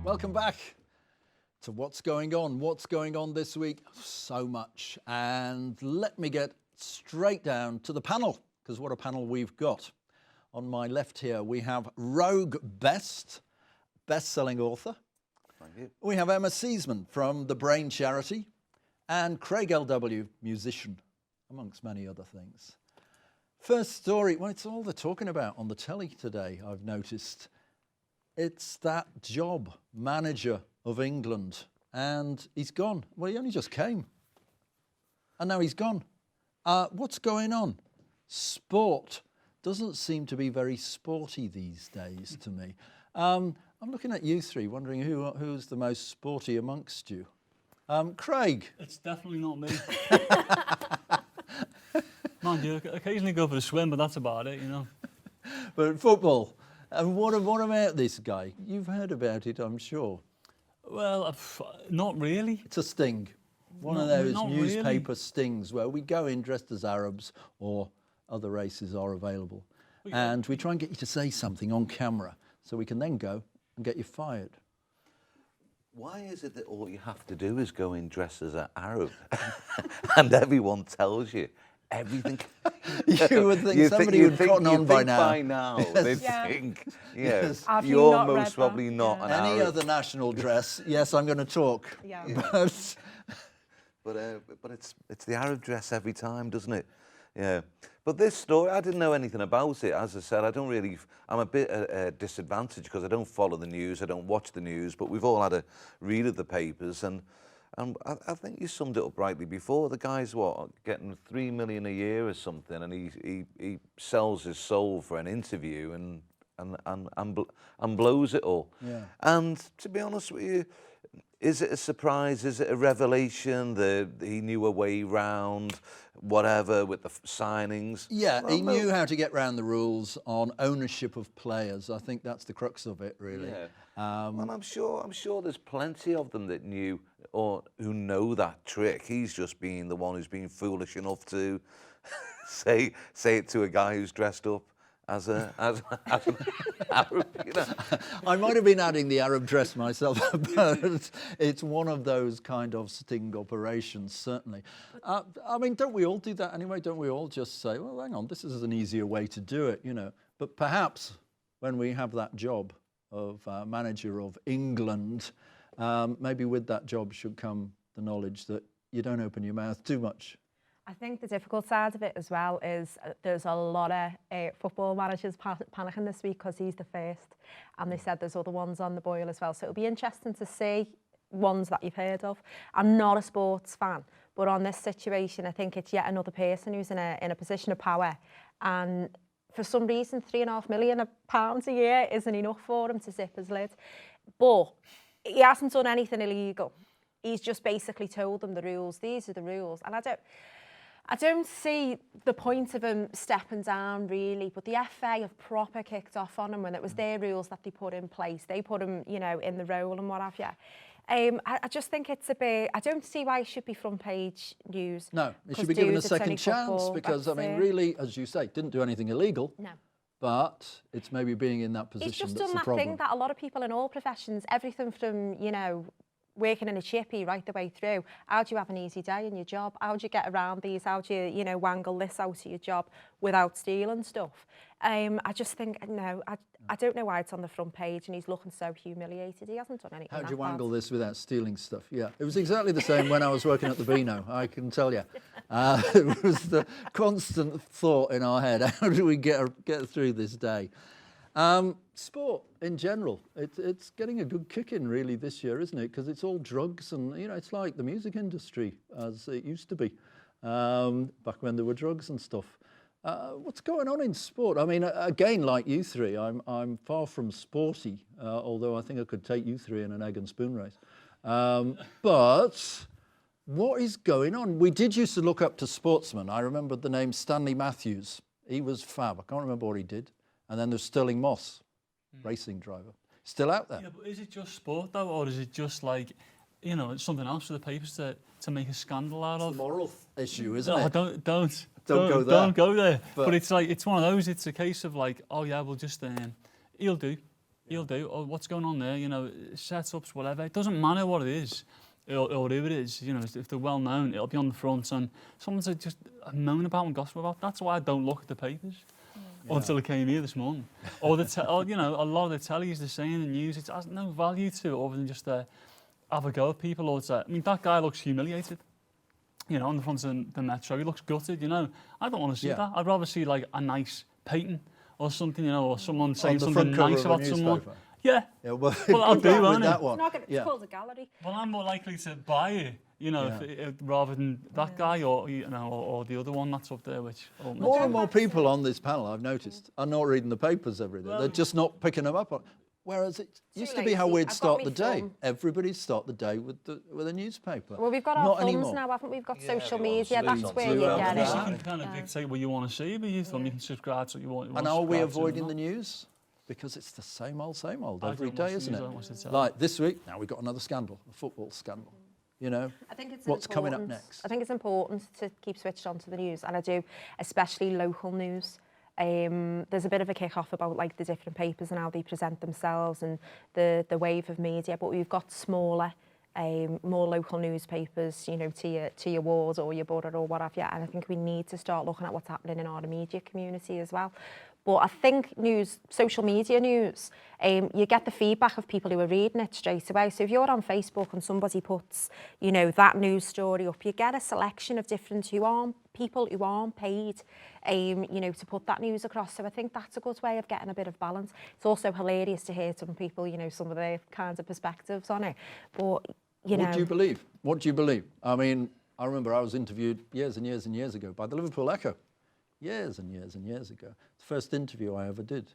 Welcome back to What's Going On. What's going on this week? So much. And let me get straight down to the panel, because what a panel we've got. On my left here, we have Rogue Best, best-selling author. Thank you. We have Emma Seisman from the Brain Charity, and Craig L.W., musician, amongst many other things. First story, well, it's all they're talking about on the telly today, I've noticed. It's that job, manager of England, and he's gone. Well, he only just came, and now he's gone. What's going on? Sport doesn't seem to be very sporty these days to me. I'm looking at you three, wondering who's the most sporty amongst you. Craig. It's definitely not me. Mind you, occasionally go for a swim, but that's about it, you know. But football. And what about this guy? You've heard about it, I'm sure. Well, not really. It's a sting. One of those newspaper stings where we go in dressed as Arabs or other races are available. And we try and get you to say something on camera so we can then go and get you fired. Why is it that all you have to do is go in dressed as an Arab and everyone tells you everything? You would think somebody would cotton on by now. By now, they think, Yes. you're most probably not an Any Arab. other national dress, yes, I'm going to talk. Yeah. But it's the Arab dress every time, doesn't it? Yeah. But this story, I didn't know anything about it. As I said, I'm a bit at a disadvantage because I don't follow the news, I don't watch the news, but we've all had a read of the papers, and I think you summed it up rightly before. The guy's getting $3 million a year or something, and he sells his soul for an interview and blows it all. Yeah. And to be honest with you, is it a surprise? Is it a revelation that he knew a way round, whatever, with the signings? Yeah, well, he knew how to get round the rules on ownership of players. I think that's the crux of it, really. Yeah. And I'm sure there's plenty of them that knew or who know that trick. He's just been the one who's been foolish enough to say it to a guy who's dressed up as an Arab, you know. I might have been adding the Arab dress myself, but it's one of those kind of sting operations, certainly. I mean, don't we all do that anyway? Don't we all just say, well, hang on, this is an easier way to do it, you know? But perhaps when we have that job of manager of England, maybe with that job should come the knowledge that you don't open your mouth too much. I think the difficult side of it as well is there's a lot of football managers panicking this week because he's the first, and they said there's other ones on the boil as well. So it'll be interesting to see ones that you've heard of. I'm not a sports fan, but on this situation, I think it's yet another person who's in a position of power, and for some reason, £3.5 million a year isn't enough for him to zip his lid. But he hasn't done anything illegal. He's just basically told them the rules. These are the rules, and I don't see the point of him stepping down, really, but the FA have proper kicked off on him when it was their rules that they put in place. They put him, you know, in the role and what have you. I just think it's a bit... I don't see why it should be front page news. No, it should be given a second chance because, I mean, really, as you say, didn't do anything illegal. No. But it's maybe being in that position that's the problem. He's just done that thing that a lot of people in all professions, everything from, you know, working in a chippy right the way through. How do you have an easy day in your job? How do you get around these? How do you know, wangle this out of your job without stealing stuff? I just think, no, I don't know why it's on the front page and he's looking so humiliated. He hasn't done anything. How do you wangle this without stealing stuff? Yeah, it was exactly the same when I was working at the Beano, I can tell you. It was the constant thought in our head, how do we get through this day? Sport in general, it's getting a good kick in really this year, isn't it? Because it's all drugs and, you know, it's like the music industry as it used to be back when there were drugs and stuff. What's going on in sport? I mean, again, like you three, I'm far from sporty, although I think I could take you three in an egg and spoon race. But what is going on? We did used to look up to sportsmen. I remember the name Stanley Matthews. He was fab. I can't remember what he did. And then there's Sterling Moss, racing driver. Still out there. Yeah, but is it just sport, though, or is it just like, you know, it's something else for the papers to make a scandal out of? It's a moral issue, isn't it? Don't go there. Don't go there. But it's like, it's one of those, it's a case of like, oh yeah, we'll just, he'll do. He'll do, oh, what's going on there, you know, setups, whatever. It doesn't matter what it is or who it is, you know, if they're well known, it'll be on the front and someone's just moan about and gossip about. That's why I don't look at the papers until I came here this morning. Or, or, you know, a lot of the telly is the same in the news. It has no value to it other than just have a go at people. Or I mean, that guy looks humiliated. You know, on the front of the Metro, he looks gutted, you know. I don't want to see that. I'd rather see, like, a nice painting or something, you know, or someone saying something nice about someone. Yeah. Well, I'll do, won't that it? one. It's called a gallery. Well, I'm more likely to buy it, you know, rather than that guy or, you know, or the other one that's up there, which... More and more people on this panel, I've noticed, are not reading the papers every day. They're just not picking them up on. Whereas it used to be how we'd start the day. Everybody start the day with a newspaper. Well, we've got our phones now, haven't we? We've got social media. That's where you get it. You can kind of dictate what you want to see, but you can subscribe to what you want. And are we avoiding the news? Because it's the same old every day, isn't it? Like this week, now we've got another scandal, a football scandal. You know, I think it's what's coming up next? I think it's important to keep switched on to the news, and I do, especially local news. There's a bit of a kick-off about like the different papers and how they present themselves and the wave of media, but we've got smaller, more local newspapers, you know, to your ward or your borough or what have you, and I think we need to start looking at what's happening in our immediate community as well. But I think social media news, you get the feedback of people who are reading it straight away. So if you're on Facebook and somebody puts, you know, that news story up, you get a selection of different people who aren't paid, you know, to put that news across. So I think that's a good way of getting a bit of balance. It's also hilarious to hear some people, you know, some of their kinds of perspectives on it. But, you know... What do you believe? What do you believe? I mean, I remember I was interviewed years and years and years ago by the Liverpool Echo. Years and years and years ago. It's the first interview I ever did.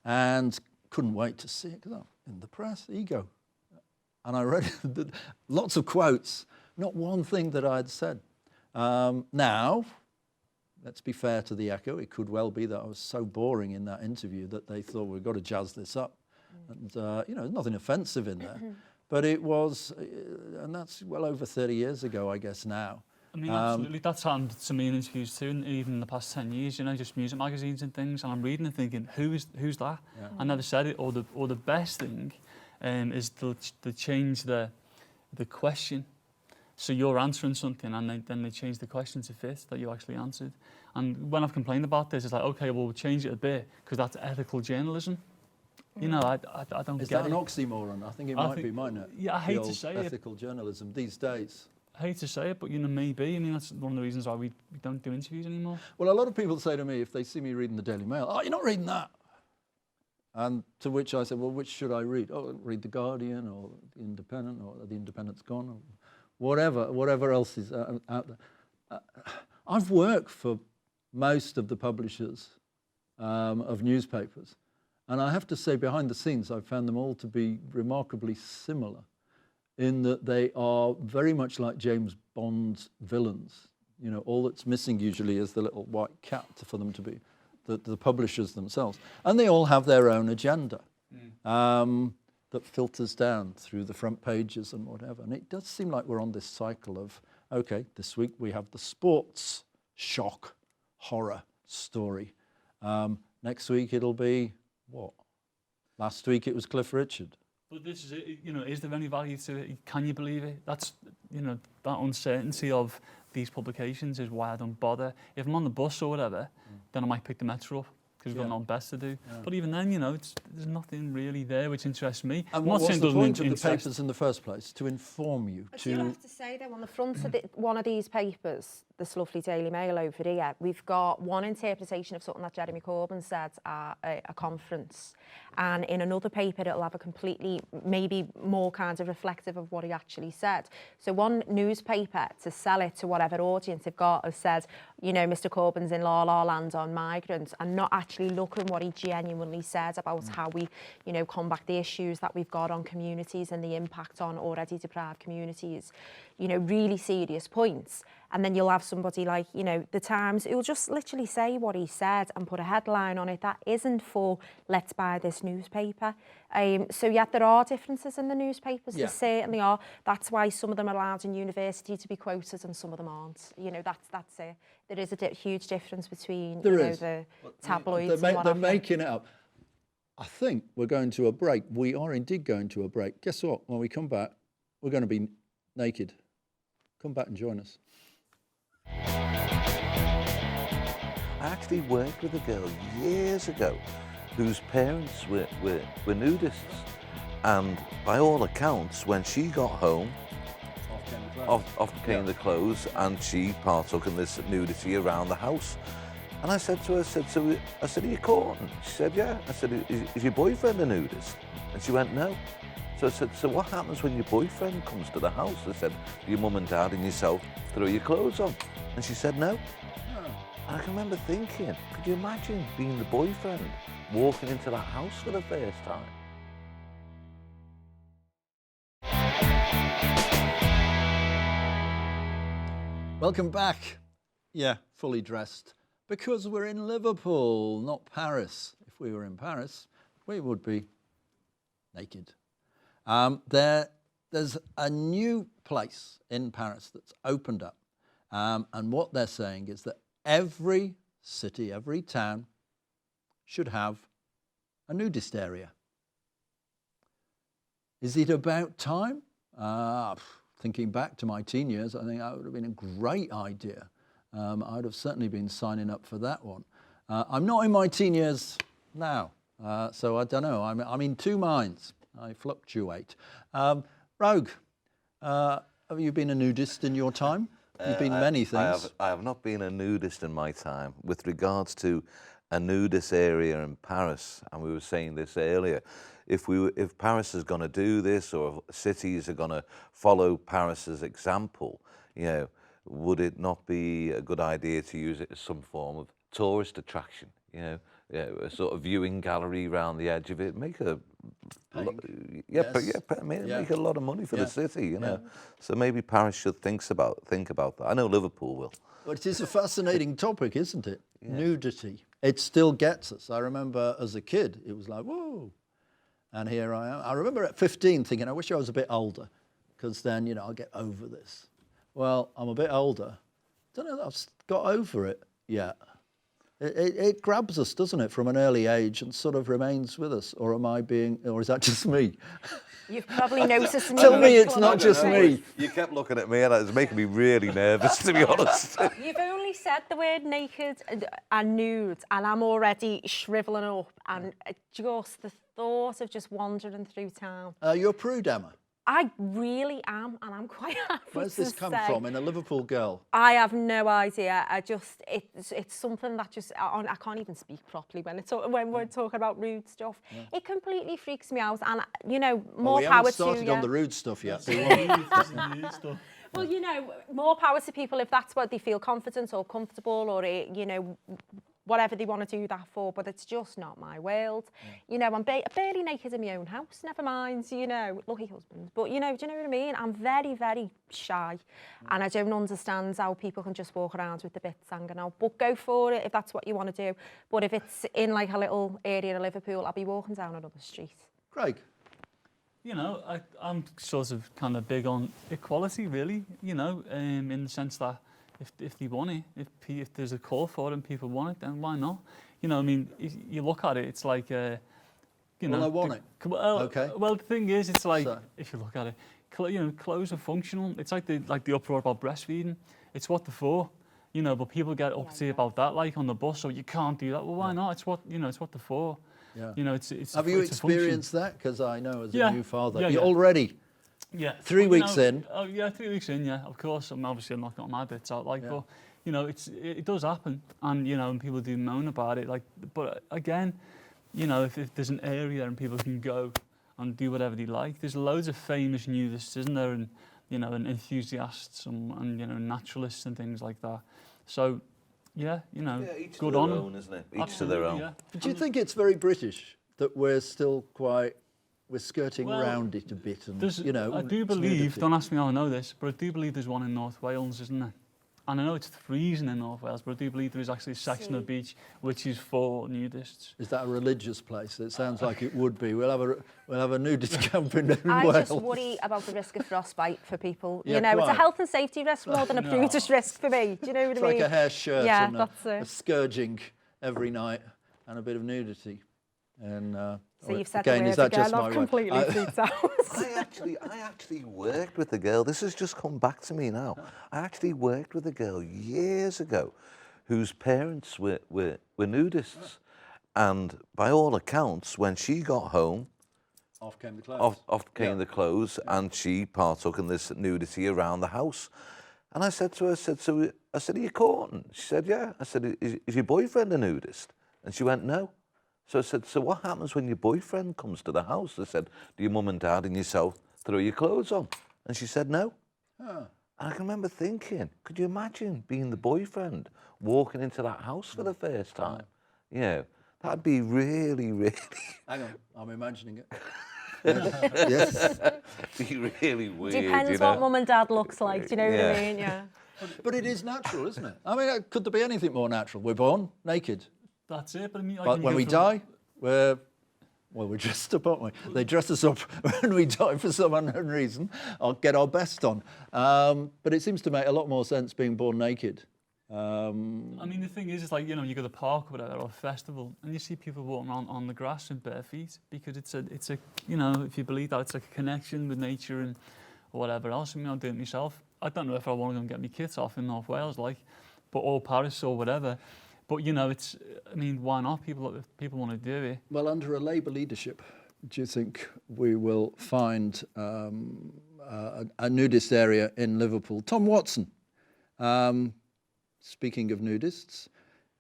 And couldn't wait to see it because I'm in the press, ego. And I read lots of quotes, not one thing that I'd said. Now, let's be fair to the Echo. It could well be that I was so boring in that interview that they thought we've got to jazz this up. And, you know, there's nothing offensive in there. But it was, and that's well over 30 years ago, I guess, now. I mean, absolutely. That's happened to me in interviews too, and even in the past 10 years, you know, just music magazines and things, and I'm reading and thinking, who's that? Yeah. I never said it. Or the best thing is to change the question. So you're answering something, and then they change the question to fit that you actually answered. And when I've complained about this, it's like, okay, well, we'll change it a bit, because that's ethical journalism. You know, I don't get it. Is that an oxymoron? I think it might be, mightn't it? Yeah, I hate to say it. Ethical journalism these days. I hate to say it, but, you know, maybe. I mean, that's one of the reasons why we don't do interviews anymore. Well, a lot of people say to me, if they see me reading the Daily Mail, oh, you're not reading that. And to which I said, well, which should I read? Oh, read The Guardian or The Independent or The Independent's Gone or whatever else is out there. I've worked for most of the publishers of newspapers. And I have to say, behind the scenes, I've found them all to be remarkably similar in that they are very much like James Bond's villains. You know, all that's missing usually is the little white cat for them to be the publishers themselves. And they all have their own agenda that filters down through the front pages and whatever. And it does seem like we're on this cycle of, okay, this week we have the sports shock, horror story. Next week it'll be what? Last week it was Cliff Richard. But this is it, you know, is there any value to it? Can you believe it? That's, you know, that uncertainty of these publications is why I don't bother. If I'm on the bus or whatever, then I might pick the Metro up because we've got nothing best to do. Yeah. But even then, you know, there's nothing really there which interests me. And what's the point of the papers in the first place? To inform you. I do have to say, though, on the front of one of these papers, this lovely Daily Mail over here, we've got one interpretation of something that Jeremy Corbyn said at a conference. And in another paper, it'll have a completely, maybe more kind of reflective of what he actually said. So one newspaper, to sell it to whatever audience they've got, has said, you know, Mr Corbyn's in la land on migrants, and not actually looking what he genuinely said about how we, you know, combat the issues that we've got on communities and the impact on already deprived communities. You know, really serious points. And then you'll have somebody like, you know, The Times, who'll just literally say what he said and put a headline on it that isn't for let's buy this newspaper. So yeah, there are differences in the newspapers. There certainly are. That's why some of them are allowed in university to be quoted and some of them aren't. You know, that's it. There is a huge difference between the tabloids and what they're making it up. I think we're going to a break. We are indeed going to a break. Guess what? When we come back, we're going to be naked. Come back and join us. I actually worked with a girl years ago whose parents were nudists. And by all accounts, when she got home, off came the clothes, and she partook in this nudity around the house. And I said to her, I said, are you caught? She said, yeah. I said, is your boyfriend a nudist? And she went, no. So I said, so what happens when your boyfriend comes to the house? I said, your mum and dad and yourself throw your clothes on? And she said, no. And I can remember thinking, could you imagine being the boyfriend, walking into the house for the first time? Welcome back. Yeah, fully dressed. Because we're in Liverpool, not Paris. If we were in Paris, we would be naked. There's a new place in Paris that's opened up. And what they're saying is that every city, every town should have a nudist area. Is it about time? Thinking back to my teen years, I think that would have been a great idea. I'd have certainly been signing up for that one. I'm not in my teen years now, so I don't know. I'm in two minds. I fluctuate. Rogue, have you been a nudist in your time? You've been many things. I have not been a nudist in my time. With regards to a nudist area in Paris, and we were saying this earlier, if Paris is going to do this, or cities are going to follow Paris's example, you know, would it not be a good idea to use it as some form of tourist attraction? You know, a sort of viewing gallery around the edge of it, make a make a lot of money for the city. You know, so maybe Paris should think about that. I know Liverpool will. But it is a fascinating topic, isn't it? Yeah. Nudity. It still gets us. I remember as a kid, it was like, whoa. And here I am. I remember at 15 thinking, I wish I was a bit older, because then, you know, I'll get over this. Well, I'm a bit older. Don't know that I've got over it yet. It grabs us, doesn't it, from an early age and sort of remains with us. Or is that just me? You've probably noticed. Tell me it's not just me. You kept looking at me and it was making me really nervous, to be honest. You've only said the word naked and nude, and I'm already shrivelling up. And just the thought of just wandering through town. You're a prude, Emma. I really am, and I'm quite happy to say. Where's this come from, in a Liverpool girl? I have no idea. It's something that just, I can't even speak properly when we're talking about rude stuff. Yeah. It completely freaks me out, and you know, more power to you. We haven't started on the rude stuff yet. Well, you know, more power to people if that's what they feel confident or comfortable, or you know, whatever they want to do that for, but it's just not my world. Yeah. You know, I'm barely naked in my own house, never mind, you know, lucky husband. But, you know, do you know what I mean? I'm very, very shy, and I don't understand how people can just walk around with the bits hanging out. But go for it if that's what you want to do. But if it's in, like, a little area of Liverpool, I'll be walking down another street. Craig? You know, I'm sort of kind of big on equality, really, you know, in the sense that if they want it, if there's a call for it and people want it, then why not? You know, I mean, you look at it, it's like, you know... Well, I want it. Okay. Well, the thing is, it's like, if you look at it, you know, clothes are functional. It's like the uproar about breastfeeding. It's what they're for, you know, but people get uppity about that, like on the bus, so you can't do that. Well, why not? It's what, you know, it's what they're for. Yeah. You know, it's Have you experienced that? Because I know as a new father, you're already... Yeah. 3 weeks in. Oh yeah, 3 weeks in. Yeah, of course. I'm not got my bits out, like, but you know, it does happen, and you know, and people do moan about it, like. But again, you know, if there's an area and people can go and do whatever they like, there's loads of famous nudists, isn't there? And you know, and enthusiasts and you know, naturalists and things like that. So, yeah, you know, each good to on their them. own, isn't it? Each to their own. Yeah. But do you think it's very British that we're still we're skirting around it a bit, and you know. I do believe, don't ask me how I know this, but I do believe there's one in North Wales, isn't there? And I know it's freezing in North Wales, but I do believe there is actually a section of beach which is for nudists. Is that a religious place? It sounds like it would be. We'll have a nudist camp in Wales. I just worry about the risk of frostbite for people. Yeah, you know, quite. it's a health and safety risk more than a prudish risk for me. Do you know what I mean? It's like a hair shirt and that's a scourging every night and a bit of nudity. And So you've said Again, the is word that just again, my I've word? completely freaked out. I actually worked with a girl. This has just come back to me now. I actually worked with a girl years ago whose parents were nudists. And by all accounts, when she got home, Off came the clothes. off came the clothes, and she partook in this nudity around the house. And I said to her, I said, are you courting? She said, yeah. I said, is your boyfriend a nudist? And she went, no. So I said, so what happens when your boyfriend comes to the house? I said, do your mum and dad and yourself throw your clothes on? And she said, no. And I can remember thinking, could you imagine being the boyfriend walking into that house for the first time? You know, that'd be really, really... Hang on, I'm imagining it. Yes. be really weird, Depends you know? what mum and dad looks like, do you know what I mean? Yeah. But it is natural, isn't it? I mean, could there be anything more natural? We're born naked. That's it. But I mean, like, But when we die, we're dressed up, aren't we? They dress us up when we die for some unknown reason. I'll get our best on. But it seems to make a lot more sense being born naked. I mean, the thing is, it's like, you know, you go to the park or whatever, or a festival, and you see people walking around on the grass in bare feet, because it's a, you know, if you believe that, it's like a connection with nature and whatever else. I mean, I'll do it myself. I don't know if I want to go and get my kits off in North Wales, like, or Paris or whatever. But, you know, I mean, why not? People want to do it. Well, under a Labour leadership, do you think we will find a nudist area in Liverpool? Tom Watson, speaking of nudists,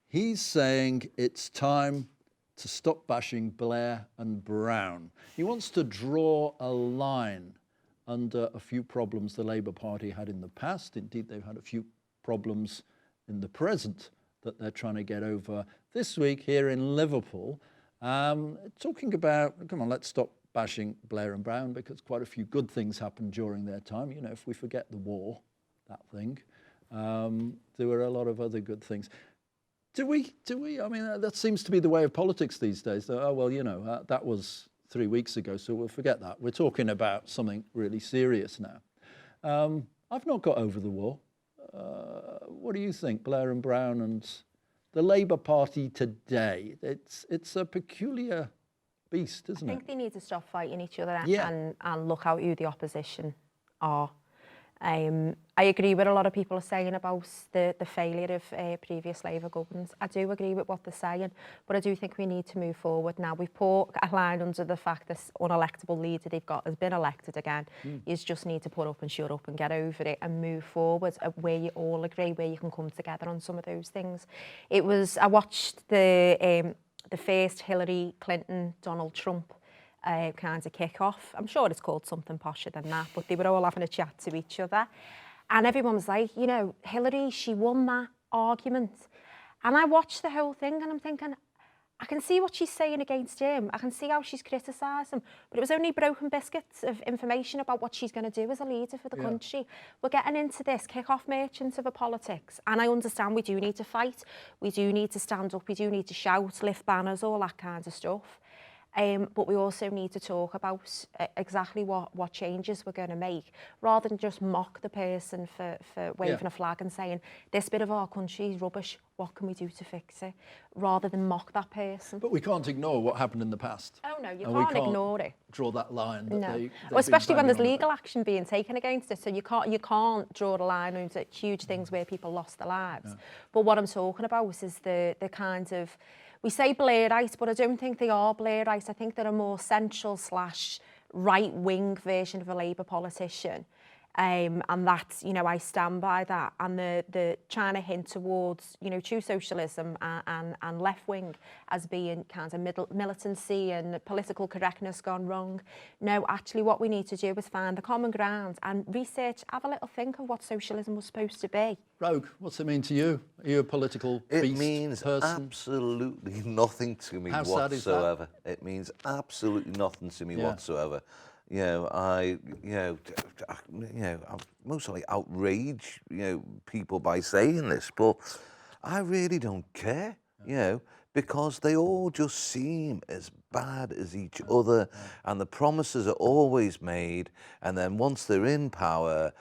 he's saying it's time to stop bashing Blair and Brown. He wants to draw a line under a few problems the Labour Party had in the past. Indeed, they've had a few problems in the present that they're trying to get over this week here in Liverpool. Talking about, come on, let's stop bashing Blair and Brown, because quite a few good things happened during their time. You know, if we forget the war, that thing, there were a lot of other good things. Do we? I mean, that seems to be the way of politics these days. Oh, well, you know, that was 3 weeks ago, so we'll forget that. We're talking about something really serious now. I've not got over the war. What do you think, Blair and Brown and the Labour Party today? It's a peculiar beast, isn't it? I think they need to stop fighting each other and look out who the opposition are. I agree with a lot of people are saying about the failure of previous Labour governments. I do agree with what they're saying, but I do think we need to move forward now. We've put a line under the fact this unelectable leader they've got has been elected again. You just need to put up and shut up and get over it and move forward where you all agree, where you can come together on some of those things. I watched the first Hillary Clinton, Donald Trump kind of kick-off. I'm sure it's called something posher than that, but they were all having a chat to each other. And everyone was like, you know, Hillary, she won that argument. And I watched the whole thing and I'm thinking, I can see what she's saying against him. I can see how she's criticised him. But it was only broken biscuits of information about what she's going to do as a leader for the country. We're getting into this kick-off merchants of a politics. And I understand we do need to fight. We do need to stand up. We do need to shout, lift banners, all that kind of stuff. But we also need to talk about exactly what changes we're going to make, rather than just mock the person for waving a flag and saying, this bit of our country is rubbish, what can we do to fix it? Rather than mock that person. But we can't ignore what happened in the past. Oh no, you And can't ignore it. Draw that line. That No, they've well, especially been when there's banging on legal action being taken against it. So you can't draw the line into huge things where people lost their lives. But what I'm talking about is the kind of, we say Blairites, but I don't think they are Blairites. I think they're a more central / right-wing version of a Labour politician. And that's, you know, I stand by that. And the trying to hint towards, you know, true socialism and left-wing as being kind of militancy and political correctness gone wrong. No, actually what we need to do is find the common ground and research, have a little think of what socialism was supposed to be. Rogue, what's it mean to you? Are you a political beast It means person? absolutely nothing to me How sad is that? whatsoever. It means absolutely nothing to me whatsoever. You know, I mostly outrage, you know, people by saying this, but I really don't care, you know, because they all just seem as bad as each other, and the promises are always made, and then once they're in power,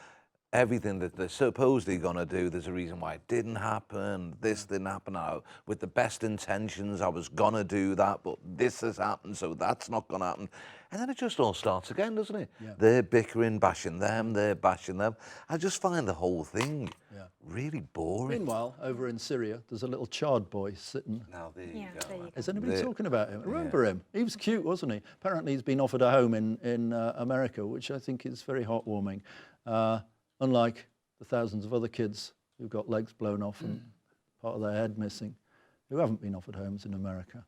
everything that they're supposedly going to do, there's a reason why it didn't happen, this didn't happen. Now, with the best intentions, I was going to do that, but this has happened, so that's not going to happen. And then it just all starts again, doesn't it? Yeah. They're bickering, bashing them, they're bashing them. I just find the whole thing really boring. Meanwhile, over in Syria, there's a little charred boy sitting. Now, there you go. there you go. Is anybody talking about him? Remember him? He was cute, wasn't he? Apparently he's been offered a home in America, which I think is very heartwarming. Unlike the thousands of other kids who've got legs blown off and part of their head missing, who haven't been offered homes in America.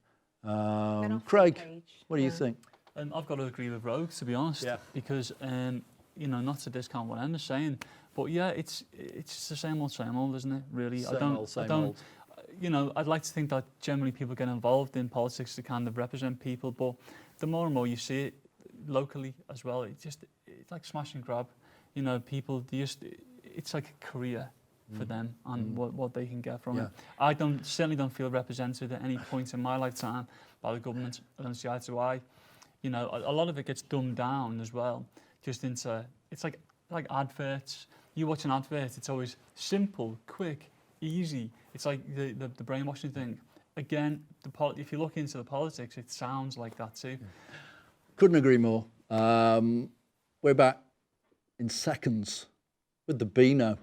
Craig, what do you think? I've got to agree with Rogue, to be honest, because you know, not to discount what Emma's saying, but yeah, it's the same old, isn't it? Really, Same old. You know, I'd like to think that generally people get involved in politics to kind of represent people, but the more and more you see it locally as well, it's like smash and grab. You know, people it's like a career for them and what they can get from it. I certainly don't feel represented at any point in my lifetime by the government. I don't see eye to eye. You know, a lot of it gets dumbed down as well, just into, it's like adverts. You watch an advert, it's always simple, quick, easy. It's like the brainwashing thing. Again, if you look into the politics, it sounds like that too. Couldn't agree more. We're back in seconds with the Beano.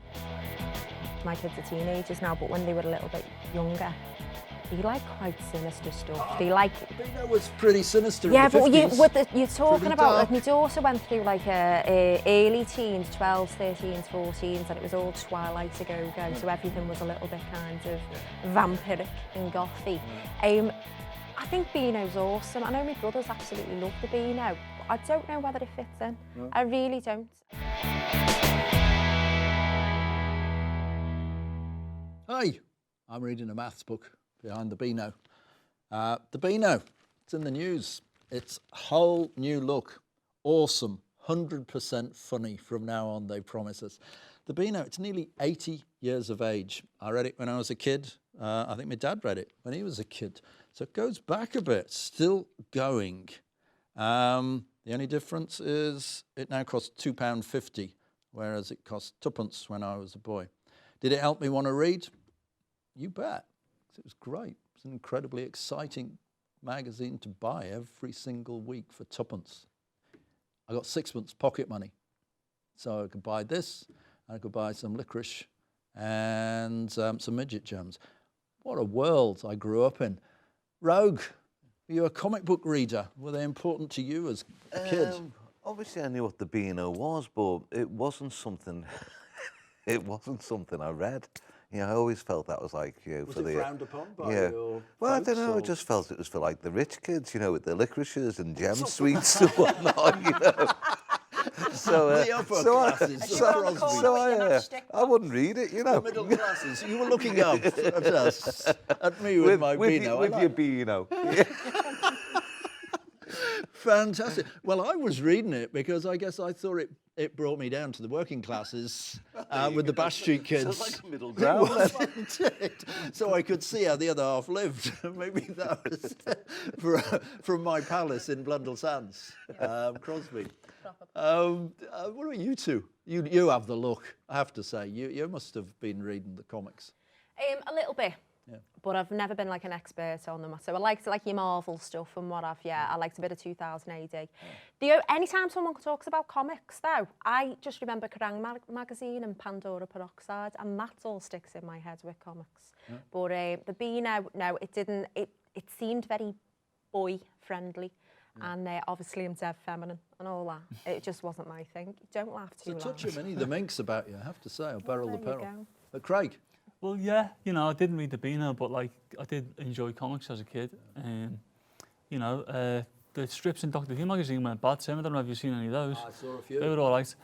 My kids are teenagers now, but when they were a little bit younger, they like quite sinister stuff. They like... Beano was pretty sinister Yeah, in the but 50s. you're talking Pretty about, like, dark. my daughter went through like a early teens, 12s, 13s, 14s, and it was all Twilight to go, so everything was a little bit kind of vampiric and gothy. I think Beano's awesome. I know my brothers absolutely love the Beano, but I don't know whether it fits in. No. I really don't. Hi, I'm reading a maths book behind the Beano. The Beano, it's in the news. It's a whole new look. Awesome, 100% funny from now on, they promise us. The Beano, it's nearly 80 years of age. I read it when I was a kid. I think my dad read it when he was a kid. So it goes back a bit, still going. The only difference is it now costs £2.50, whereas it cost twopence when I was a boy. Did it help me want to read? You bet. It was great. It's an incredibly exciting magazine to buy every single week for twopence. I got sixpence pocket money. So I could buy this, and I could buy some licorice and some midget jams. What a world I grew up in. Rogue, were you a comic book reader? Were they important to you as a kid? Obviously, I knew what the Beano was, but it wasn't something. It wasn't something I read. You know, I always felt that was like, you know, Was for it the frowned upon by yeah. your Well, I folks, don't know. I or- just felt it was for like the rich kids, you know, with the licorices and gem sweets and whatnot, you know. So, The upper classes, the Crosby. I wouldn't read it, you know. The middle classes. You were looking up at us, at me with my Beano. With your Beano. Yeah. Fantastic. Well, I was reading it because I guess I thought it brought me down to the working classes with the Bash Street kids. So it's like a middle It ground. was, wasn't it? So I could see how the other half lived. Maybe that was from my palace in Blundell Sands, Crosby. What about you two? You have the look, I have to say. You must have been reading the comics. A little bit. Yeah. But I've never been like an expert on them. So I liked like your Marvel stuff and what have you. I liked a bit of 2000 AD. Anytime someone talks about comics though, I just remember Kerrang magazine and Pandora Peroxide, and that all sticks in my head with comics. Yeah. But the Beano, no, it didn't. It seemed very boy friendly. And obviously I'm dead feminine and all that. It just wasn't my thing. Don't laugh too There's a loud. touch of many of the minx about you, I have to say. I'll barrel the there you peril. go. But Craig? Well, yeah, you know, I didn't read the Beano, but like I did enjoy comics as a kid. You know, the strips in Doctor Who magazine went bad, Tim. I don't know if you've seen any of those. I saw a They few. were all right.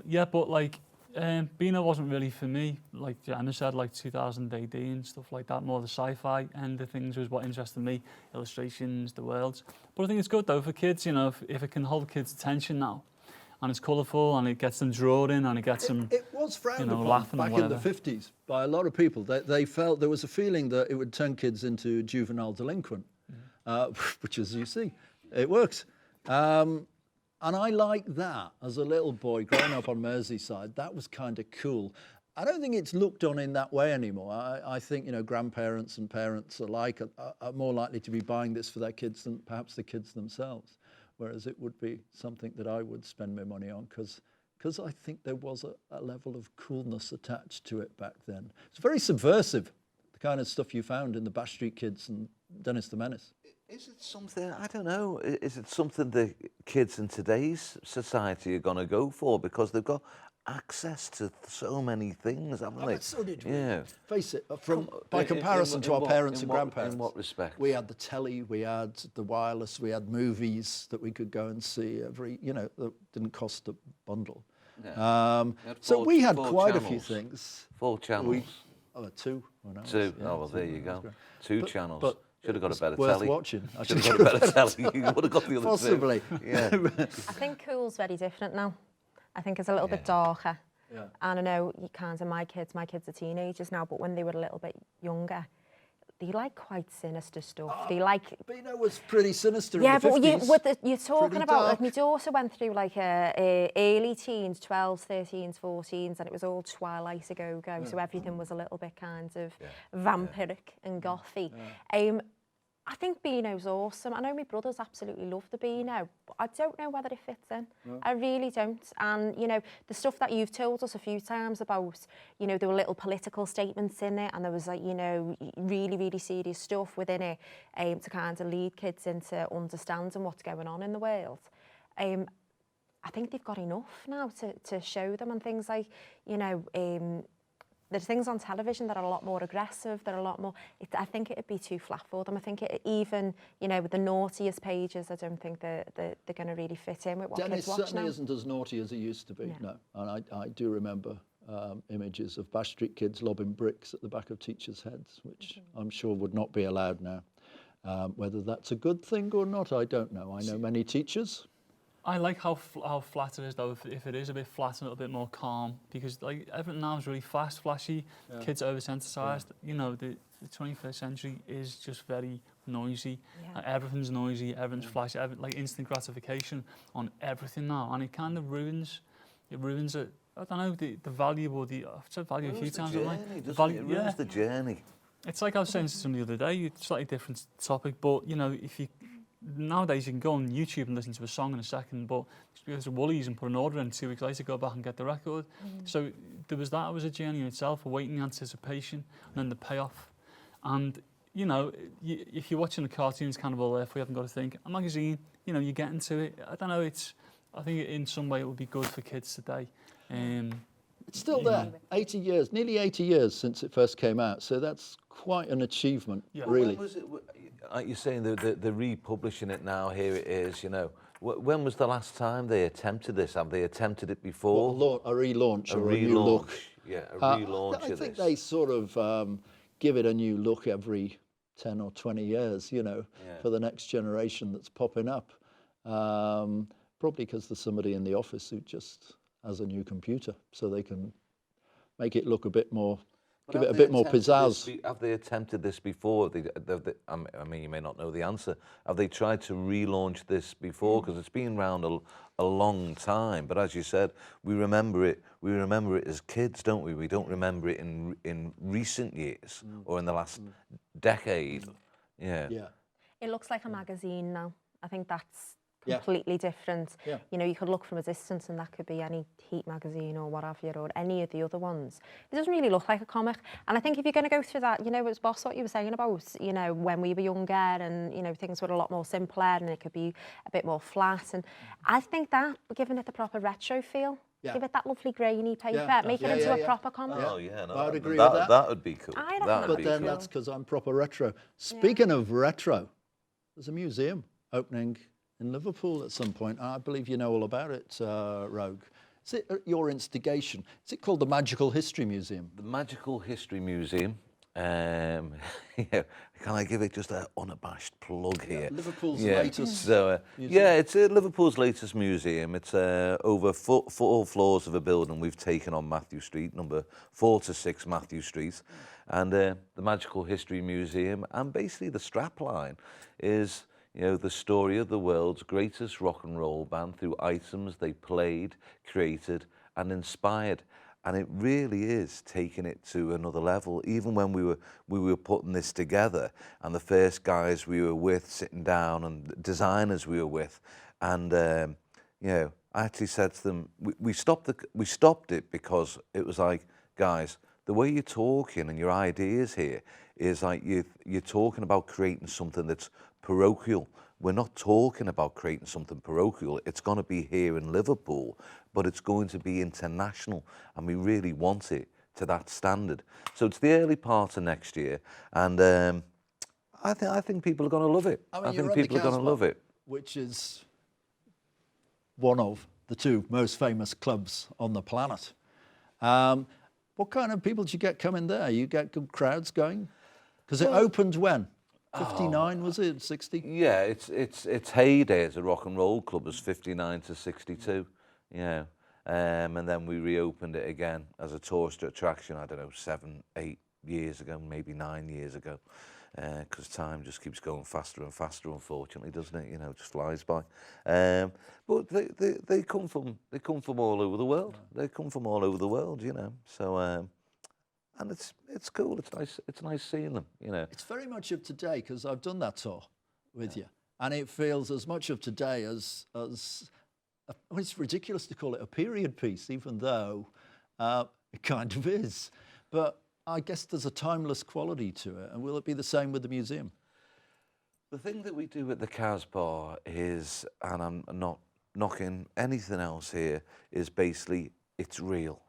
Yeah, but like Beano wasn't really for me. Like Emma said, like 2000 AD and stuff like that. More the sci-fi end of things was what interested me. Illustrations, the worlds. But I think it's good though for kids. You know, if it can hold kids' attention now, and it's colourful and it gets them drawing and it gets them. It was frowned upon laughing and back in the whatever. 50s by a lot of people. They felt there was a feeling that it would turn kids into juvenile delinquent, which, as you see, it works. And I like that as a little boy growing up on Merseyside. That was kind of cool. I don't think it's looked on in that way anymore. I think, you know, grandparents and parents alike are more likely to be buying this for their kids than perhaps the kids themselves, whereas it would be something that I would spend my money on because I think there was a level of coolness attached to it back then. It's very subversive, the kind of stuff you found in the Bash Street Kids and Dennis the Menace. Is it something, I don't know, is it something the kids in today's society are going to go for? Because they've got access to so many things, haven't they? But so did we. Yeah. Face it, by comparison to our parents and grandparents. In what respect? We had the telly, we had the wireless, we had movies that we could go and see every, you know, that didn't cost a bundle. Yeah. So we had four quite channels. a few things. 4 channels. Two. When I was, 2. yeah, Oh, well, there you go. 2 channels. But should have got a better worth telly. watching. I Should have got a better telly. You would have got the other Possibly. 2. Yeah. I think cool's very different now. I think it's a little bit darker. Yeah. And I know you can't, and my kids are teenagers now, but when they were a little bit younger, they like quite sinister stuff. They like... Bino was pretty sinister Yeah, in the 50s. but you're talking Pretty about, dark. like, my daughter went through, like, early teens, 12s, 13s, 14s, and it was all Twilight a go-go, so everything was a little bit kind of vampiric and gothy. I think Beano's awesome. I know my brothers absolutely love the Beano, but I don't know whether it fits in. I really don't. And, you know, the stuff that you've told us a few times about, you know, there were little political statements in it and there was, like, you know, really, really serious stuff within it to kind of lead kids into understanding what's going on in the world. I think they've got enough now to show them, and things like, you know, there's things on television that are a lot more aggressive, that are a lot more... I think it'd be too flat for them. I think even, you know, with the naughtiest pages, I don't think they're going to really fit in with what Dennis kids watch now. certainly isn't as naughty as he used to be, no. And I do remember images of Bash Street Kids lobbing bricks at the back of teachers' heads, which I'm sure would not be allowed now. Whether that's a good thing or not, I don't know. I know many teachers. I like how flat it is, though, if it is a bit flat and a little bit more calm, because, like, everything now is really fast, flashy, kids are oversensitised. You know, the 21st century is just very noisy. Everything's noisy, everything's flashy, like instant gratification on everything now, and it kind of ruins it. I don't know, the value, or I've said value a few times, It ruins the journey. It's like I was saying to somebody the other day, slightly different topic, but, you know, nowadays you can go on YouTube and listen to a song in a second, but just because of Woolies and put an order in, 2 weeks later go back and get the record. So there was that. It was a journey in itself, a waiting anticipation, and then the payoff. And, you know, if you're watching the cartoons kind of all there, if we haven't got to think, a magazine, you know, you get into it. I don't know, I think in some way it would be good for kids today. It's still there, 80 years, nearly 80 years since it first came out, so that's quite an achievement, really. When was it, like you're saying, they're republishing it now, here it is, you know. When was the last time they attempted this? Have they attempted it before? A relaunch or a new look? Yeah, a relaunch of this. I think they sort of give it a new look every 10 or 20 years, you know, for the next generation that's popping up. Probably because there's somebody in the office who just has a new computer, so they can make it look a bit more, give it a bit more pizzazz. Have they attempted this before? I mean, you may not know the answer. Have they tried to relaunch this before? Because it's been around a long time. But as you said, we remember it. We remember it as kids, don't we? We don't remember it in recent years or in the last decade. Yeah. It looks like a magazine now. I think that's completely different. You know, you could look from a distance and that could be any Heat magazine or what have you, or any of the other ones. It doesn't really look like a comic. And I think if you're going to go through that, you know, it's boss what you were saying about, you know, when we were younger and, you know, things were a lot more simpler and it could be a bit more flat. And I think that, giving it the proper retro feel, give it that lovely grainy paper, make it into a proper comic. Oh, yeah, no, I'd agree with that. That would be cool. But then that's because I'm proper retro. Speaking of retro, there's a museum opening in Liverpool at some point. I believe you know all about it, Rogue. Is it at your instigation? Is it called the Magical History Museum? The Magical History Museum. Can I give it just an unabashed plug here? Liverpool's latest museum. It's Liverpool's latest museum. It's over four floors of a building we've taken on Matthew Street, number 4 to 6 Matthew Street. And the Magical History Museum, and basically the strapline is, You know, the story of the world's greatest rock and roll band through items they played, created, and inspired. And it really is taking it to another level. Even when we were putting this together, and the first guys we were with sitting down, and the designers we were with, and you know, I actually said to them, we stopped it because it was like, guys, the way you're talking and your ideas here is like you're talking about creating something that's parochial. We're not talking about creating something parochial. It's going to be here in Liverpool, but it's going to be international, and we really want it to that standard. So it's the early part of next year, and I think people are going to love it. I mean, I you're think at the people are going to Casbah, love it. which is one of the two most famous clubs on the planet. What kind of people do you get coming there? You get good crowds going? Because it opened when? 59, was it? 60? Yeah, its heyday as a rock and roll club was 59 to 62, you know. And then we reopened it again as a tourist attraction, I don't know, 7, 8 years ago, maybe 9 years ago. Because time just keeps going faster and faster, unfortunately, doesn't it? You know, it just flies by. But they come from all over the world. They come from all over the world, you know. So and it's cool. It's nice. It's nice seeing them, you know. It's very much of today, because I've done that tour with you, and it feels as much of today as well, it's ridiculous to call it a period piece, even though it kind of is. But I guess there's a timeless quality to it, and will it be the same with the museum? The thing that we do at the Casbah is, and I'm not knocking anything else here, is basically it's real.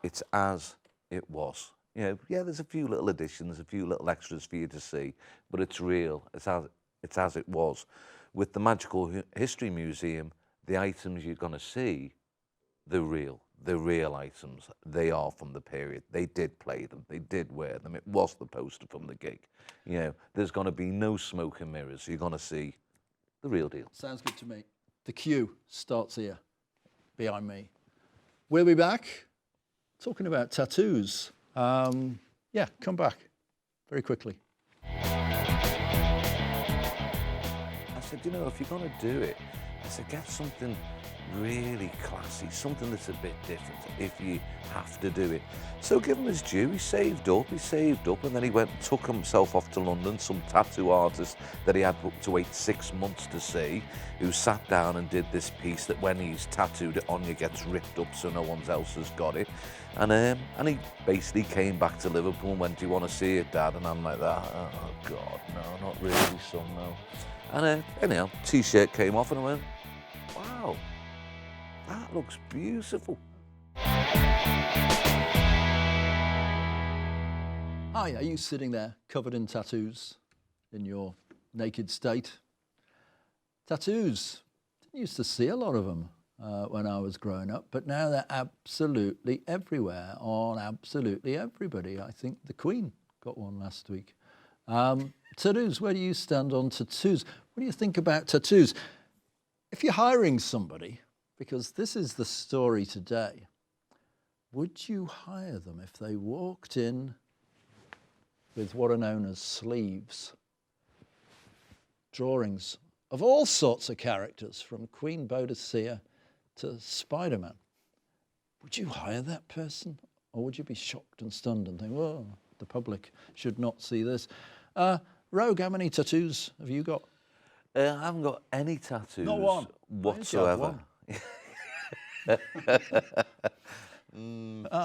It's as it was. You know, yeah, there's a few little additions, a few little extras for you to see, but it's real. It's as it was. With the Magical History Museum, the items you're going to see, they're real. They're real items. They are from the period. They did play them. They did wear them. It was the poster from the gig. You know, there's going to be no smoke and mirrors. You're going to see the real deal. Sounds good to me. The queue starts here, behind me. We'll be back talking about tattoos. Yeah, come back very quickly. I said, you know, if you're going to do it, I said, get something really classy, something that's a bit different if you have to do it. So give him his due. He saved up, and then he went and took himself off to London, some tattoo artist that he had to wait 6 months to see, who sat down and did this piece that when he's tattooed it on you gets ripped up so no one else has got it. And he basically came back to Liverpool and went, do you want to see it, Dad? And I'm like, oh God, no, not really, son, no. And anyhow, T-shirt came off and I went, wow, that looks beautiful. Hi, are you sitting there covered in tattoos in your naked state? Tattoos. Didn't used to see a lot of them when I was growing up, but now they're absolutely everywhere on absolutely everybody. I think the Queen got one last week. Tattoos, where do you stand on tattoos? What do you think about tattoos? If you're hiring somebody, because this is the story today, would you hire them if they walked in with what are known as sleeves? Drawings of all sorts of characters, from Queen Boadicea to Spider-Man. Would you hire that person? Or would you be shocked and stunned and think, oh, the public should not see this? Rogue, how many tattoos have you got? I haven't got any tattoos Not one. whatsoever. Tim,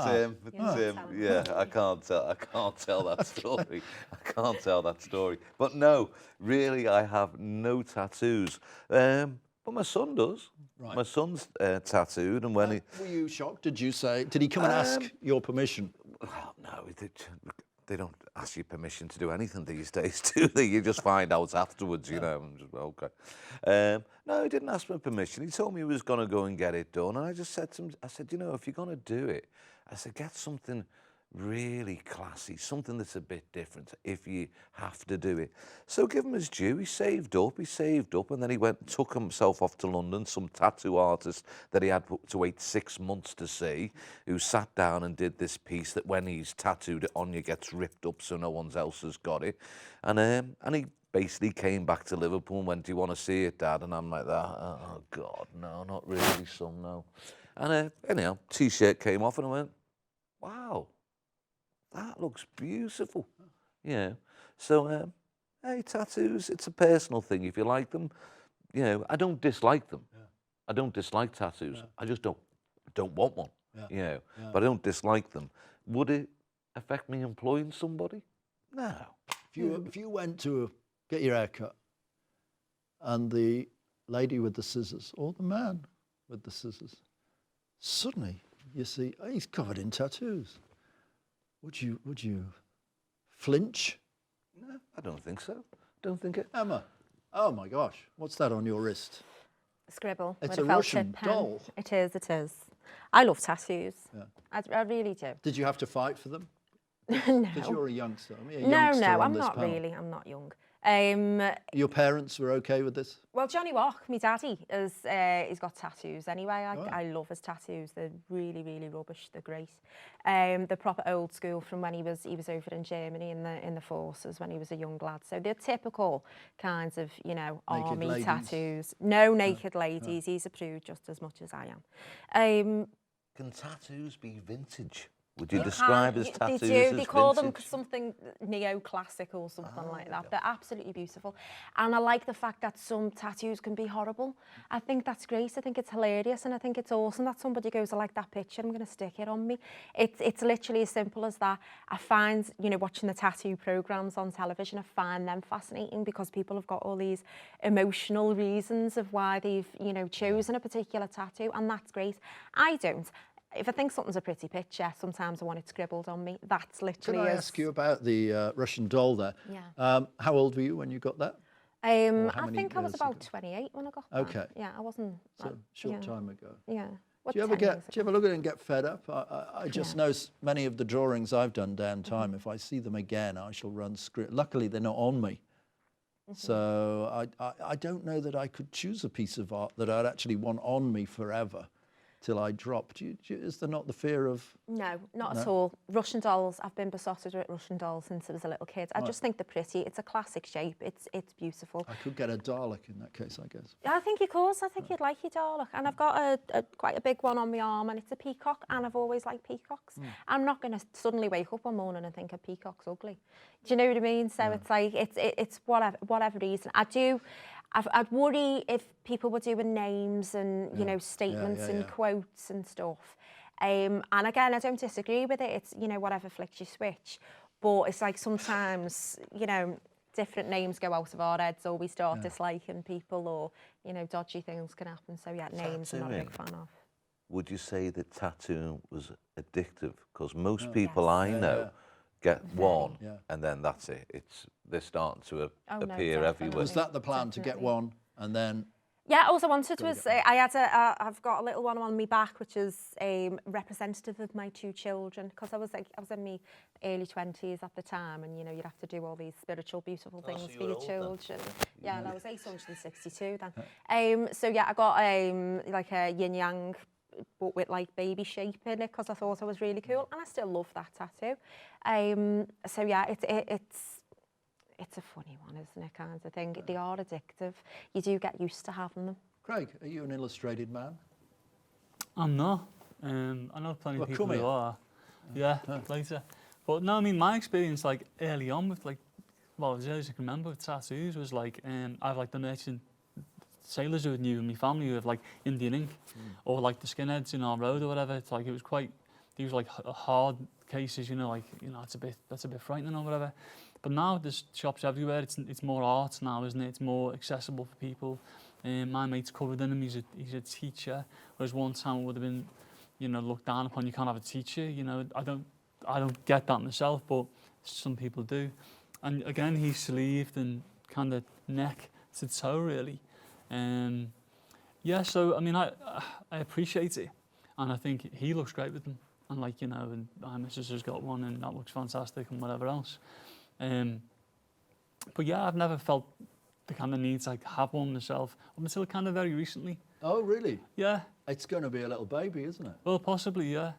yeah, I can't tell that story. I can't tell that story. But no, really, I have no tattoos. But my son does. Right. My son's tattooed, and when Were you shocked? Did he come and ask your permission? no, they don't ask you permission to do anything these days, do they? You just find out afterwards, you know. I'm just, okay. No, he didn't ask my permission. He told me he was going to go and get it done. And I just said to him, I said, you know, if you're going to do it, I said, get something really classy, something that's a bit different if you have to do it. So give him his due. He saved up, and then he went and took himself off to London, some tattoo artist that he had to wait 6 months to see, who sat down and did this piece that when he's tattooed it on you gets ripped up so no one else has got it. And he basically came back to Liverpool and went, "Do you want to see it, Dad?" And I'm like, "That, oh God, no, not really, son, no." And anyhow, T-shirt came off and I went, "Wow, that looks beautiful." Yeah. So, hey, tattoos, it's a personal thing. If you like them, I don't dislike them. Yeah. I don't dislike tattoos. Yeah. I just don't want one. Yeah. Yeah. Yeah. But I don't dislike them. Would it affect me employing somebody? No. If you went to get your hair cut and the lady with the scissors or the man with the scissors, suddenly you see, oh, he's covered in tattoos. Would you flinch? No, I don't think so. Don't think it. Emma, oh my gosh, what's that on your wrist? Scribble. It's with a felt Russian tip pen. doll. It is, it is. I love tattoos. Yeah. I really do. Did you have to fight for them? No. Because you're a youngster. I mean, a No, youngster no, on I'm this not panel. really. I'm not young. Your parents were okay with this? Well, Johnny Walk, my daddy, he's got tattoos anyway. I love his tattoos. They're really, really rubbish. They're great. They're proper old school from when he was over in Germany in the forces when he was a young lad. So they're typical kinds of, army ladies. tattoos. No naked ladies. He's approved just as much as I am. Can tattoos be vintage? Would you describe as tattoos They do. as They call them vintage? something neoclassic or something like that. They're absolutely beautiful. And I like the fact that some tattoos can be horrible. I think that's great. I think it's hilarious. And I think it's awesome that somebody goes, "I like that picture, I'm going to stick it on me." It's literally as simple as that. I find, watching the tattoo programs on television, I find them fascinating because people have got all these emotional reasons of why they've, chosen a particular tattoo. And that's great. I don't. If I think something's a pretty picture, sometimes I want it scribbled on me. That's literally. Can I ask you about the Russian doll there? Yeah. How old were you when you got that? I many think I was years about ago? 28 when I got that. Okay. Yeah, I wasn't. So a short time ago. Yeah. What, Do you ever 10 years look at it and get fed up? I just know many of the drawings I've done down Mm-hmm. time. If I see them again, I shall run script. Luckily, they're not on me. Mm-hmm. So I don't know that I could choose a piece of art that I'd actually want on me forever till I drop. Is there not the fear of... No, not at all. Russian dolls, I've been besotted with Russian dolls since I was a little kid. I just think they're pretty. It's a classic shape. It's beautiful. I could get a Dalek in that case, I guess. I think you could. I think you'd like your Dalek. And I've got quite a big one on my arm, and it's a peacock, and I've always liked peacocks. I'm not going to suddenly wake up one morning and think a peacock's ugly. Do you know what I mean? So it's like, it's whatever reason. I'd worry if people were doing names and, statements and quotes and stuff. And again, I don't disagree with it. It's, whatever flicks your switch. But it's like sometimes, different names go out of our heads, or we start disliking people, or, dodgy things can happen. So, yeah, names I'm not a big fan of. Would you say that tattooing was addictive? Because most people I know get one, and then that's it. They're starting to appear everywhere. Was that the plan, to get one and then... Yeah, all I wanted was, I've got a little one on my back, which is representative of my two children, because I was in my early 20s at the time, and you'd have to do all these spiritual, beautiful things so for you were your old children. Yeah, and I was 862 then. So yeah, I got like a yin yang, but with like baby shape in it, because I thought it was really cool, and I still love that tattoo. So yeah, it's a funny one, isn't it, kind of thing. They are addictive. You do get used to having them. Craig, are you an illustrated man? I'm not. I know plenty of people come who here. are. Yeah, later. But no, I mean, my experience, like, early on with, like, well, as early as I can remember with tattoos was, like, I've, like, the merchant sailors who knew in my family who have, like, Indian ink, or, like, the skinheads in our road or whatever. It's like, it was quite, these were, like, hard cases, that's a bit frightening or whatever. But now there's shops everywhere. It's more art now, isn't it? It's more accessible for people. My mate's covered in them. He's a teacher. Whereas one time it would have been, looked down upon. You can't have a teacher. I don't get that myself, but some people do. And again, he's sleeved and kind of neck to toe really. Yeah. So I mean, I appreciate it, and I think he looks great with them. And like and my missus has got one, and that looks fantastic, and whatever else. But yeah, I've never felt the kind of need to like have one myself up until kind of very recently. Oh, really? Yeah. It's going to be a little baby, isn't it? Well, possibly, yeah.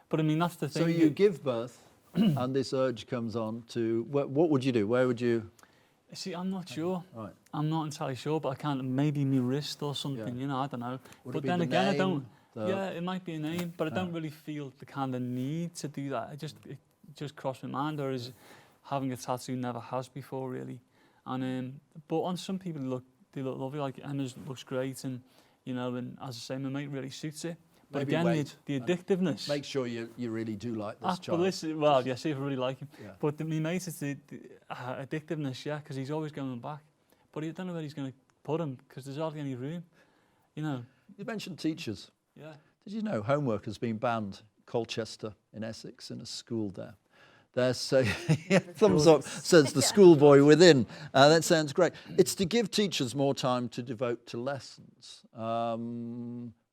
But I mean, that's the thing. So you give birth, and this urge comes on to... What would you do? Where would you... See, I'm not sure. Right. I'm not entirely sure, but I can't. Maybe my wrist or something. Yeah. You know, I don't know. Would it But be then the again, I name, don't. the- Yeah, it might be a name, but I don't really feel the kind of need to do that. It just crossed my mind, or is having a tattoo never has before really. And but on some people they look lovely. Like Emma's looks great, and you know, and as I say, my mate really suits it. But Maybe again, wait the addictiveness. Make sure you really do like this But child. listen, well, yeah, see if I really like him. Yeah. But my mate is the addictiveness, yeah, because he's always going back. But he don't know where he's going to put him because there's hardly any room, you know. You mentioned teachers. Yeah. Did you know homework has been banned in Colchester in Essex in a school there? They're saying, thumbs up, says the schoolboy within. That sounds great. It's to give teachers more time to devote to lessons.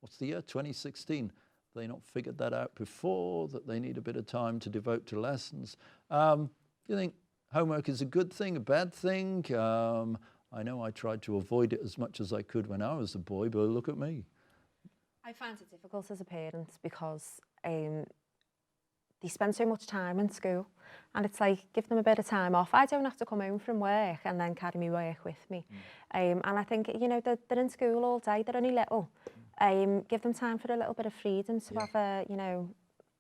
What's the year? 2016. They not figured that out before, that they need a bit of time to devote to lessons. Do you think homework is a good thing, a bad thing? I know I tried to avoid it as much as I could when I was a boy, but look at me. I find it difficult as a parent because they spend so much time in school, and it's like, give them a bit of time off. I don't have to come home from work and then carry my work with me. And I think, you know, they're in school all day, they're only little. Give them time for a little bit of freedom to have a, you know,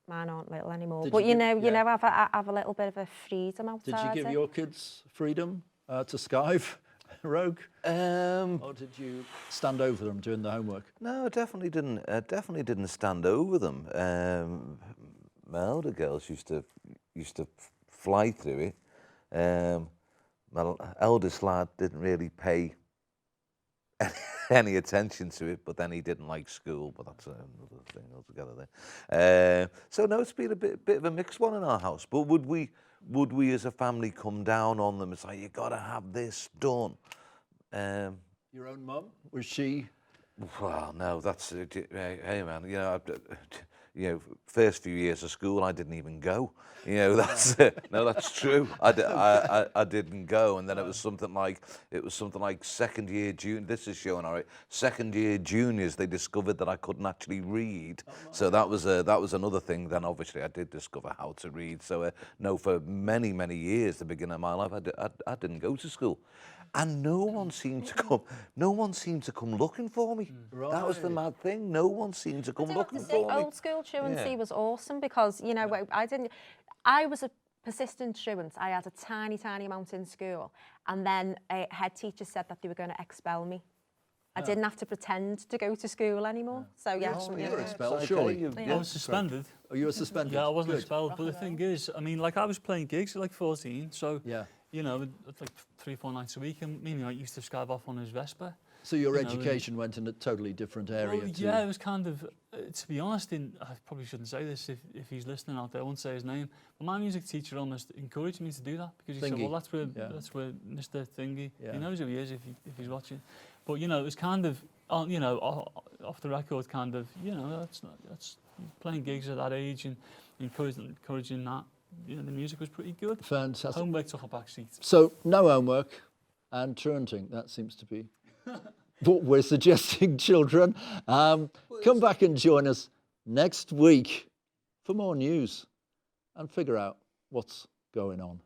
mine aren't little anymore, Did but you have a little bit of a freedom outside. Did you give your kids freedom to skive, Rogue? Or did you stand over them doing the homework? No, I definitely didn't. Definitely didn't stand over them. My older girls used to fly through it. My eldest lad didn't really pay any attention to it, but then he didn't like school. But that's another thing altogether. There. So no, it's been a bit of a mixed one in our house. But would we as a family come down on them and say, you got to have this done? Your own mum, was she? Well, no, that's hey man, you know, first few years of school I didn't even go. You know, that's no, that's true. I didn't go, and then it was something like second year junior. This is showing all right. Second year juniors, they discovered that I couldn't actually read, so that was another thing. Then obviously I did discover how to read. So no, for many years, the beginning of my life, I didn't go to school. And no one seemed to come looking for me. Right. That was the mad thing. No one seemed to come looking for me. Old school truancy was awesome because, you know, I was a persistent truant. I had a tiny amount in school, and then a head teacher said that they were going to expel me. I didn't have to pretend to go to school anymore. So yes, You were expelled, Okay, surely. I was suspended. Oh, you were suspended? Yeah, I wasn't Good. expelled. But the thing is, I mean, like I was playing gigs at like 14, so Yeah. you know, it's like 3-4 nights a week, and me, I used to skive off on his Vespa. So your You know, education went in a totally different area Well, too. yeah, it was kind of, to be honest, I probably shouldn't say this if he's listening out there, I won't say his name, but my music teacher almost encouraged me to do that, because he said, Thingy. well, Yeah. that's where Mr. Thingy, Yeah. he knows who he is if he's watching. But, you know, it was kind of, you know, off the record, kind of, you know, that's playing gigs at that age and encouraging that, you know, the music was pretty good. Fantastic. Homework took a back seat. So no homework and truanting, that seems to be what we're suggesting, children. Come back and join us next week for more news and figure out what's going on.